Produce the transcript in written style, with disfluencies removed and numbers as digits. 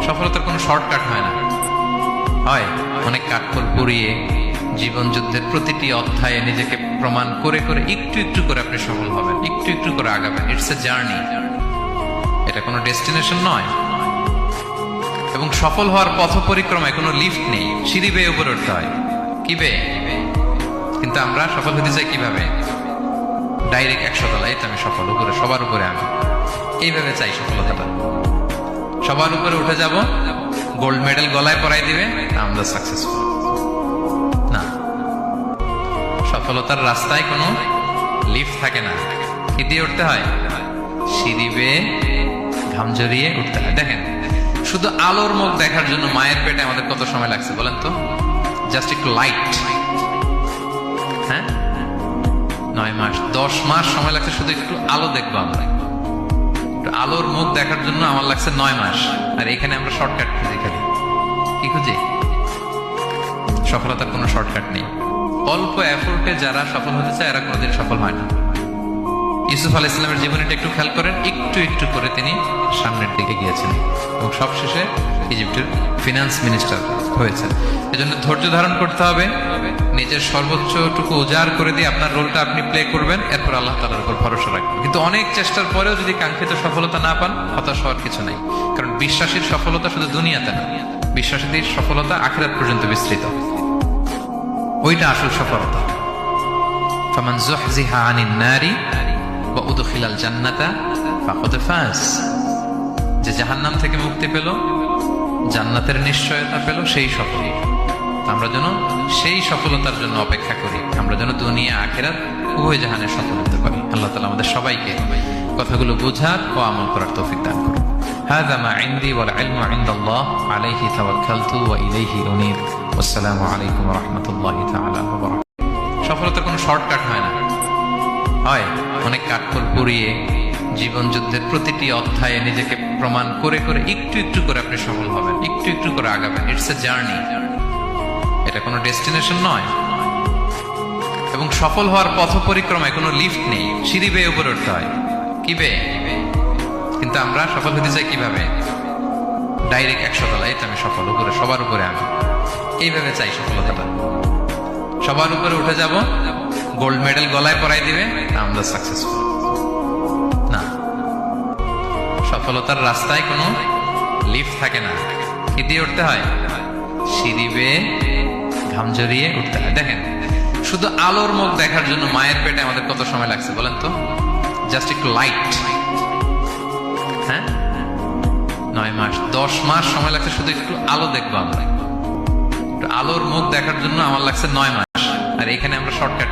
সফলতার কোনো শর্টকাট হয় না, হয় অনেক কাঠখড় পুড়িয়ে জীবন যুদ্ধের প্রতিটি অধ্যায়ে নিজেকে প্রমাণ করে করে একটু একটু করে আপনি সফল হবেন, একটু একটু করে আগাবেন। ইটস এ জার্নি, এটা কোনো ডেস্টিনেশন নয়। এবং সফল হওয়ার পথ পরিক্রমায় কোনো লিফট নেই, সিঁড়ি বেয়ে উপরে উঠতে হয়। কি বেয়ে? কিন্তু আমরা সফল হতে চাই কিভাবে? ডাইরেক্ট 100 তলায় তো আমি সফল, উপরে সবার উপরে আমি, এইভাবে চাই সফলতাটা। সবার উপরে উঠে যাব, গোল্ড মেডেল গলায় পরাই দিবে, আমরা সাকসেসফুল না। সফলতার রাস্তায় কোনো লিফট থাকে না, কি দিয়ে উঠতে হয়? সিঁড়ি বেয়ে ঘাম জড়িয়ে উঠতে হয়। দেখেন, শুধু আলোর মুখ দেখার জন্য মায়ের পেটে আমাদের কত সময় লাগছে বলেন তো? জাস্ট একটু লাইট, হ্যাঁ 9 মাস 10 মাস সময় লাগছে শুধু একটু আলো দেখবো আমরা। একটু আলোর মুখ দেখার জন্য আমার লাগছে 9 মাস। আর এখানে আমরা শর্টকাট খুঁজি, খালি কি খুঁজি? সফলতার কোনো শর্টকাট নেই। অল্প এফোর্টে যারা সফল হতে চায় এরা কোনোদিন সফল হয় না। ইউসুফ আলাইহিস সালামের জীবনীটা একটু খেয়াল করেন, একটু একটু করে তিনি সামনের দিকে গিয়েছেন এবং সবশেষে ইজিপ্টের ফিনান্স মিনিস্টার হয়েছেন। এজন্য ধৈর্য ধারণ করতে হবে, নিজের সর্বোচ্চটুকু উজাড় করে দিয়ে আপনার রোলটা আপনি প্লে করবেন, এরপর আল্লাহ তাআলার উপর ভরসা রাখবেন। কিন্তু অনেক চেষ্টার পরেও যদি কাঙ্ক্ষিত সফলতা না পান, হতাশ হওয়ার কিছু নাই। কারণ বিশ্বাসীর সফলতা শুধু দুনিয়াতে না, বিশ্বাসীদের সফলতা আখিরাত পর্যন্ত বিস্তৃত। ওইটা আসল সফলতা। ফামান যুহজিহা আনিন নারি ওয়া উদখিলাল জান্নাতা ফাকাদ ফাজ। যে জাহান্নাম থেকে মুক্তি পেল, জান্নাতের নিশ্চয়তা পেল, সেই সফল। আমরা যেন সেই সফলতার জন্য অপেক্ষা করি, আমরা যেন দুনিয়া আখিরাত উভয় জাহানে সফল হতে পারি। আল্লাহ তাআলা আমাদের সবাইকে কথাগুলো বোঝার ও আমল করার তৌফিক দান করুন। হাযা মা ইনদি ওয়াল ইলমু ইনদাল্লাহ আলাইহি তাওয়াক্কালতু ওয়া ইলাইহি উনীব। আসসালামু আলাইকুম ওয়া রাহমাতুল্লাহি তাআলা ওয়া বারাকাতুহু। সফলতার কোনো শর্টকাট হয় না, হয় অনেক কাঠখড় পুড়িয়ে জীবন যুদ্ধের প্রতিটি অধ্যায়ে নিজেকে প্রমাণ করে করে একটু একটু করে আপনি সফল হবেন, একটু একটু করে আগাবেন। ইটস এ জার্নি, এটা কোনো ডেস্টিনেশন নয়। এবং সফল হওয়ার পথ পরিক্রমায় কোনো লিফট নেই, সিঁড়ি বেয়ে উপরে উঠতে হয়। কি বেয়ে? কিন্তু আমরা সফল হতে চাই কিভাবে? ডাইরেক্ট 100 তলায় তো আমি সফল, উপরে সবার উপরে আমি, এইভাবে চাই সফলতাটা। সবার উপরে উঠে যাব, গোল্ড মেডেল গলায় পরাই দিবে, আমরা সাকসেসফুল না। সফলতার রাস্তায় কোনো লিফট থাকে না, কি দিয়ে উঠতে হয়? সিঁড়ি বেয়ে ঘাম জড়িয়ে উঠতে হয়। দেখেন, শুধু আলোর মুখ দেখার জন্য মায়ের পেটে আমাদের কত সময় লাগছে বলেন তো? জাস্ট একটু লাইট, হ্যাঁ 9 মাস 10 মাস সময় লাগছে শুধু একটু আলো দেখবো আমরা। একটু আলোর মুখ দেখার জন্য আমার লাগছে 9 মাস। আর এখানে আমরা শর্টকাট